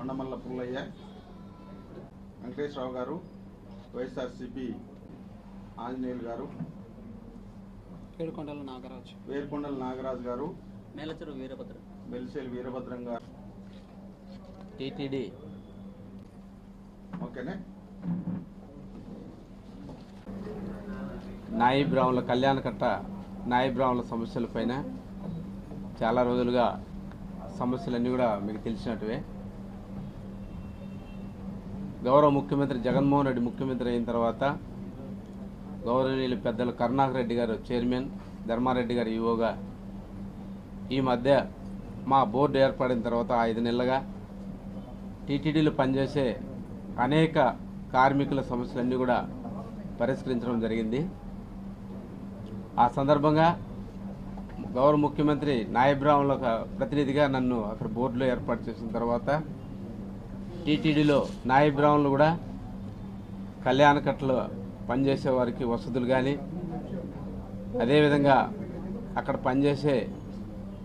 కొండమల్ల పుల్లయ్య, వెంకటేశ్వరరావు గారు, వైఎస్ఆర్సీపీ ఆంజనేయులు గారు, వేరుకొండల నాగరాజు గారు, మెలిసేలు వీరభద్రం గారు, టీటీడీ ఓకేనే నాయి బ్రాహ్మణుల కళ్యాణకట్ట నాయి బ్రాహ్మణుల సమస్యలపైన చాలా రోజులుగా సమస్యలన్నీ కూడా మీకు తెలిసినట్టువే. గౌరవ ముఖ్యమంత్రి జగన్మోహన్ రెడ్డి ముఖ్యమంత్రి అయిన తర్వాత గౌరవనీయులు పెద్దలు కరుణాకర్ రెడ్డి గారు చైర్మన్, ధర్మారెడ్డి గారు ఈవోగా, ఈ మధ్య మా బోర్డు ఏర్పడిన తర్వాత 5 నెలలుగా టీటీడీలో పనిచేసే అనేక కార్మికుల సమస్యలన్నీ కూడా పరిష్కరించడం జరిగింది. ఆ సందర్భంగా గౌరవ ముఖ్యమంత్రి నాయి బ్రాహ్మణుల ప్రతినిధిగా నన్ను అక్కడ బోర్డులో ఏర్పాటు చేసిన తర్వాత టీటీడీలో నాయి బ్రాహ్మణులు కూడా కళ్యాణకట్టలో పనిచేసే వారికి వసతులు కానీ, అదేవిధంగా అక్కడ పనిచేసే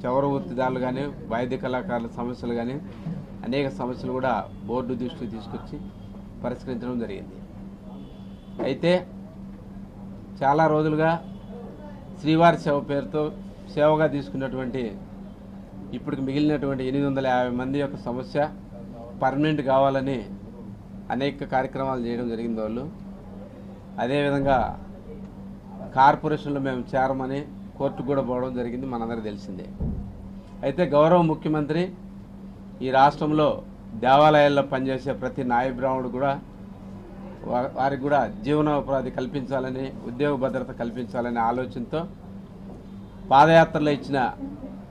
చౌర వృత్తిదారులు కానీ, వాయిద్య కళాకారుల సమస్యలు కానీ, అనేక సమస్యలు కూడా బోర్డు దృష్టికి తీసుకొచ్చి పరిష్కరించడం జరిగింది. అయితే చాలా రోజులుగా శ్రీవారి సేవ పేరుతో సేవగా తీసుకున్నటువంటి ఇప్పటికి మిగిలినటువంటి 850 మంది యొక్క సమస్య పర్మనెంట్ కావాలని అనేక కార్యక్రమాలు చేయడం జరిగింది. వాళ్ళు అదేవిధంగా కార్పొరేషన్లో మేము చేరమని కోర్టుకు కూడా పోవడం జరిగింది, మనందరికీ తెలిసిందే. అయితే గౌరవ ముఖ్యమంత్రి ఈ రాష్ట్రంలో దేవాలయాల్లో పనిచేసే ప్రతి నాయ బ్రాహ్మణుడు కూడా వారికి కూడా జీవనోపాధి కల్పించాలని, ఉద్యోగ భద్రత కల్పించాలనే ఆలోచనతో పాదయాత్రలో ఇచ్చిన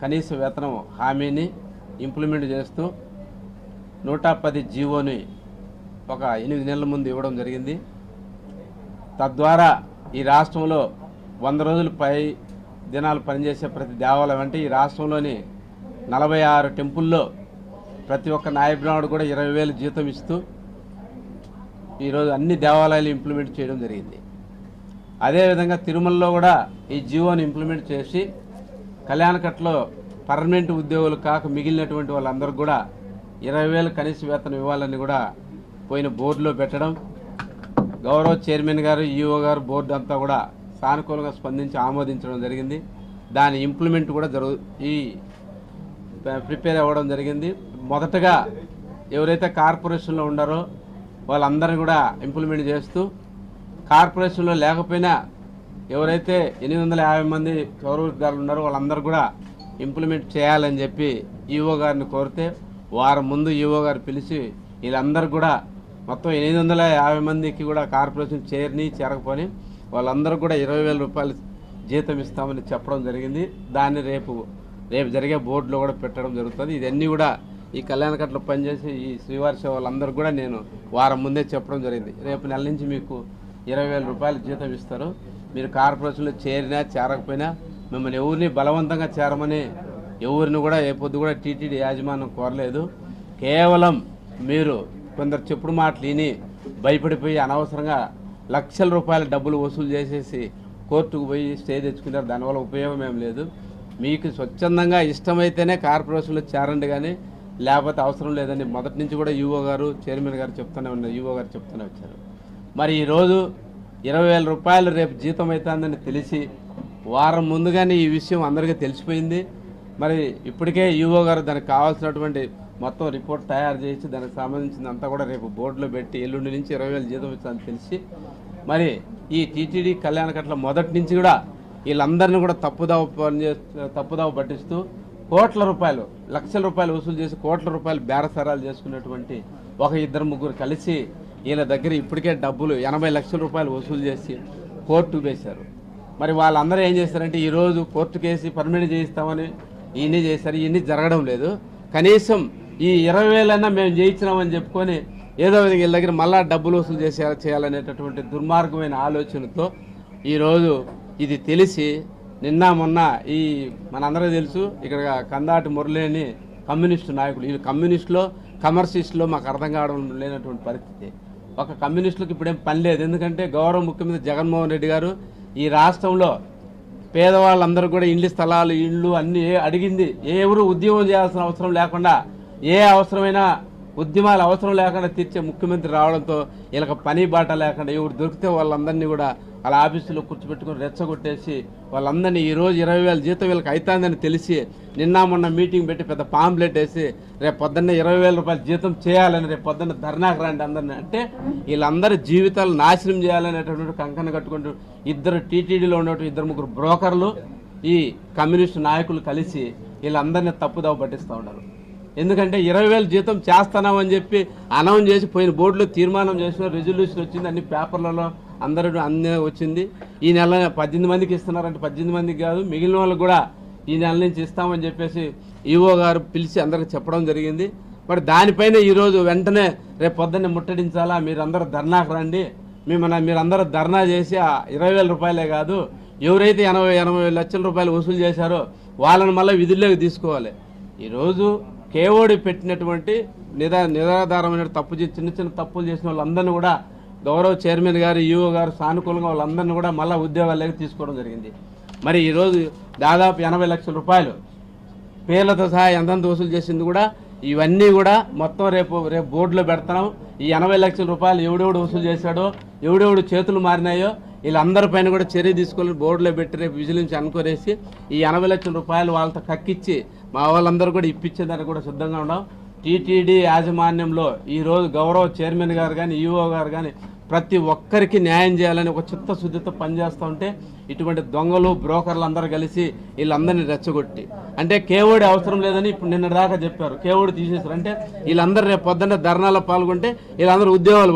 కనీస వేతనం హామీని ఇంప్లిమెంట్ చేస్తూ 110 జీవోని ఒక 8 నెలల ముందు ఇవ్వడం జరిగింది. తద్వారా ఈ రాష్ట్రంలో 100 రోజులు పై దినాలు పనిచేసే ప్రతి దేవాలయం అంటే ఈ రాష్ట్రంలోని 46 టెంపుల్లో ప్రతి ఒక్క నాయ బ్రాహ్మణుడు కూడా 20,000 జీతం ఇస్తూ ఈరోజు అన్ని దేవాలయాలు ఇంప్లిమెంట్ చేయడం జరిగింది. అదేవిధంగా తిరుమలలో కూడా ఈ జీవోని ఇంప్లిమెంట్ చేసి కళ్యాణకట్టలో పర్మనెంట్ ఉద్యోగులు కాక మిగిలినటువంటి వాళ్ళందరూ కూడా 20,000 కనీస వేతనం ఇవ్వాలని కూడా పోయిన బోర్డులో పెట్టడం, గౌరవ చైర్మన్ గారు, ఈఓ గారు, బోర్డు అంతా కూడా సానుకూలంగా స్పందించి ఆమోదించడం జరిగింది. దాని ఇంప్లిమెంట్ కూడా ప్రిపేర్ అవ్వడం జరిగింది. మొదటగా ఎవరైతే కార్పొరేషన్లో ఉన్నారో వాళ్ళందరినీ కూడా ఇంప్లిమెంట్ చేస్తూ, కార్పొరేషన్లో లేకపోయినా ఎవరైతే 850 మంది చౌరవృత్తిదారులు ఉన్నారో వాళ్ళందరూ కూడా ఇంప్లిమెంట్ చేయాలని చెప్పి ఈఓ గారిని కోరితే వారం ముందు ఈఓ గారు పిలిచి వీళ్ళందరూ కూడా మొత్తం 850 మందికి కూడా కార్పొరేషన్ చేరకపోని వాళ్ళందరూ కూడా 20,000 రూపాయలు జీతం ఇస్తామని చెప్పడం జరిగింది. దాన్ని రేపు జరిగే బోర్డులో కూడా పెట్టడం జరుగుతుంది. ఇవన్నీ కూడా ఈ కళ్యాణకట్టలో పనిచేసి ఈ శ్రీవారి సేవలందరూ కూడా నేను వారం ముందే చెప్పడం జరిగింది. రేపు నెల నుంచి మీకు 20,000 రూపాయలు జీతం ఇస్తారు. మీరు కార్పొరేషన్లో చేరినా చేరకపోయినా మిమ్మల్ని ఎవరిని బలవంతంగా చేరమని ఎవరిని కూడా ఏ పొద్దు కూడా టీటీడీ యాజమాన్యం కోరలేదు. కేవలం మీరు కొందరు చెప్పుడు మాటలు విని భయపడిపోయి అనవసరంగా లక్షల రూపాయల డబ్బులు వసూలు చేసేసి కోర్టుకు పోయి స్టే తెచ్చుకుంటారు. దానివల్ల ఉపయోగం ఏం లేదు. మీకు స్వచ్ఛందంగా ఇష్టమైతేనే కార్పొరేషన్లో చేరండి, కానీ లేకపోతే అవసరం లేదని మొదటి నుంచి కూడా ఈఓ గారు, చైర్మన్ గారు చెప్తూనే ఉన్నారు, ఈఓ గారు చెప్తూనే వచ్చారు. మరి ఈరోజు 20,000 రూపాయలు రేపు జీతం అవుతుందని తెలిసి వారం ముందుగానే ఈ విషయం అందరికీ తెలిసిపోయింది. మరి ఇప్పటికే ఈఓ గారు దానికి కావాల్సినటువంటి మొత్తం రిపోర్ట్ తయారు చేసి దానికి సంబంధించిందంతా కూడా రేపు బోర్డులో పెట్టి ఎల్లుండి నుంచి 20,000 జీతం ఇస్తుందని తెలిసి మరి ఈ టీటీడీ కళ్యాణకట్టలో మొదటి నుంచి కూడా వీళ్ళందరినీ కూడా తప్పుదావ పట్టిస్తూ కోట్ల రూపాయలు, లక్షల రూపాయలు వసూలు చేసి కోట్ల రూపాయలు బేరసారాలు చేసుకున్నటువంటి 1-2-3 కలిసి వీళ్ళ దగ్గర ఇప్పటికే డబ్బులు 80 లక్షల రూపాయలు వసూలు చేసి కోర్టుకు వేశారు. మరి వాళ్ళందరూ ఏం చేశారంటే ఈరోజు కోర్టు కేసి పర్మనెంట్ చేయిస్తామని ఇవన్నీ చేశారు. ఇవన్నీ జరగడం లేదు. కనీసం ఈ 20,000 మేము చేయించినామని చెప్పుకొని ఏదో విధంగా వీళ్ళ దగ్గర మళ్ళా డబ్బులు వసూలు చేయాలనేటటువంటి దుర్మార్గమైన ఆలోచనతో ఈరోజు ఇది తెలిసి నిన్న మొన్న ఈ మనందరూ తెలుసు ఇక్కడ కందాటి మురళి అని కమ్యూనిస్టు నాయకులు, వీళ్ళు కమ్యూనిస్టులో కమర్షిస్టులో మాకు అర్థం కావడం లేనటువంటి పరిస్థితి. ఒక కమ్యూనిస్టులకు ఇప్పుడేం పని లేదు. ఎందుకంటే గౌరవ ముఖ్యమంత్రి జగన్మోహన్ రెడ్డి గారు ఈ రాష్ట్రంలో పేదవాళ్ళందరూ కూడా ఇండ్లు, స్థలాలు, ఇళ్ళు అన్నీ అడిగింది ఎవరు ఉద్యోగం చేయాల్సిన అవసరం లేకుండా ఏ అవసరమైనా ఉద్యమాలు అవసరం లేకుండా తీర్చే ముఖ్యమంత్రి రావడంతో వీళ్ళకి పని బాట లేకుండా ఎవరు దొరికితే వాళ్ళందరినీ కూడా వాళ్ళ ఆఫీసులో కూర్చోబెట్టుకుని రెచ్చగొట్టేసి వాళ్ళందరినీ ఈరోజు 20,000 జీతం వీళ్ళకి అవుతుందని తెలిసి నిన్న మొన్న మీటింగ్ పెట్టి పెద్ద పాంప్లెట్ వేసి రేపు పొద్దున్నే 20,000 రూపాయలు జీతం చేయాలని రేపు పొద్దున్న ధర్నాకు రండి అందరినీ అంటే వీళ్ళందరి జీవితాలు నాశనం చేయాలనేటటువంటి కంకణ కట్టుకుంటూ ఇద్దరు టీటీడీలో ఉన్నటువంటి 2-3 బ్రోకర్లు ఈ కమ్యూనిస్టు నాయకులు కలిసి వీళ్ళందరినీ తప్పుదవ పట్టిస్తూ ఉన్నారు. ఎందుకంటే 20,000 జీతం చేస్తున్నామని చెప్పి అనౌన్స్ చేసి పోయిన బోర్డులో తీర్మానం చేసిన రెజల్యూషన్ వచ్చింది, అన్ని పేపర్లలో అందరూ అన్నీ వచ్చింది. ఈ నెల 18 మందికి ఇస్తున్నారంటే 18 మందికి కాదు, మిగిలిన వాళ్ళకి కూడా ఈ నెల నుంచి ఇస్తామని చెప్పేసి ఈఓ గారు పిలిచి అందరికి చెప్పడం జరిగింది. మరి దానిపైన ఈరోజు వెంటనే రేపు పొద్దున్నే ముట్టడించాలా, మీరందరూ ధర్నాకు రండి, మీరందరూ ధర్నా చేసి ఆ 20,000 రూపాయలే కాదు, ఎవరైతే 80 లక్షల రూపాయలు వసూలు చేశారో వాళ్ళని మళ్ళీ విధుల్లోకి తీసుకోవాలి. ఈరోజు కేఓడి పెట్టినటువంటి నిరాధారమైన చిన్న చిన్న తప్పులు చేసిన వాళ్ళందరినీ కూడా గౌరవ చైర్మన్ గారు, ఈఓ గారు సానుకూలంగా వాళ్ళందరినీ కూడా మళ్ళీ ఉద్యోగాల్లోకి తీసుకోవడం జరిగింది. మరి ఈరోజు దాదాపు 80 లక్షల రూపాయలు పేర్లతో సహా ఎంతంత వసూలు చేసింది కూడా ఇవన్నీ కూడా మొత్తం రేపు బోర్డులో పెడతాం. ఈ 80 లక్షల రూపాయలు ఎవడెవడు వసూలు చేశాడో, ఎవడెవడు చేతులు మారినాయో వీళ్ళందరిపైన కూడా చర్య తీసుకొని బోర్డులో పెట్టి రేపు విజిలెన్స్ అనుకోరేసి ఈ 80 లక్షల రూపాయలు వాళ్ళతో కక్కిచ్చి మా వాళ్ళందరూ కూడా ఇప్పించేదానికి కూడా సిద్ధంగా ఉన్నాం. టీటీడీ యాజమాన్యంలో ఈరోజు గౌరవ చైర్మన్ గారు కానీ, ఈఓ గారు కానీ ప్రతి ఒక్కరికి న్యాయం చేయాలని ఒక చిత్తశుద్ధితో పనిచేస్తూ ఉంటే ఇటువంటి దొంగలు బ్రోకర్లు అందరూ కలిసి వీళ్ళందరినీ రెచ్చగొట్టి అంటే కేఓడి అవసరం లేదని ఇప్పుడు నిన్న దాకా చెప్పారు, కేఓడి తీసేశారు. అంటే వీళ్ళందరూ రేపు పొద్దున్న ధర్నాలో పాల్గొంటే వీళ్ళందరూ ఉద్యోగాలు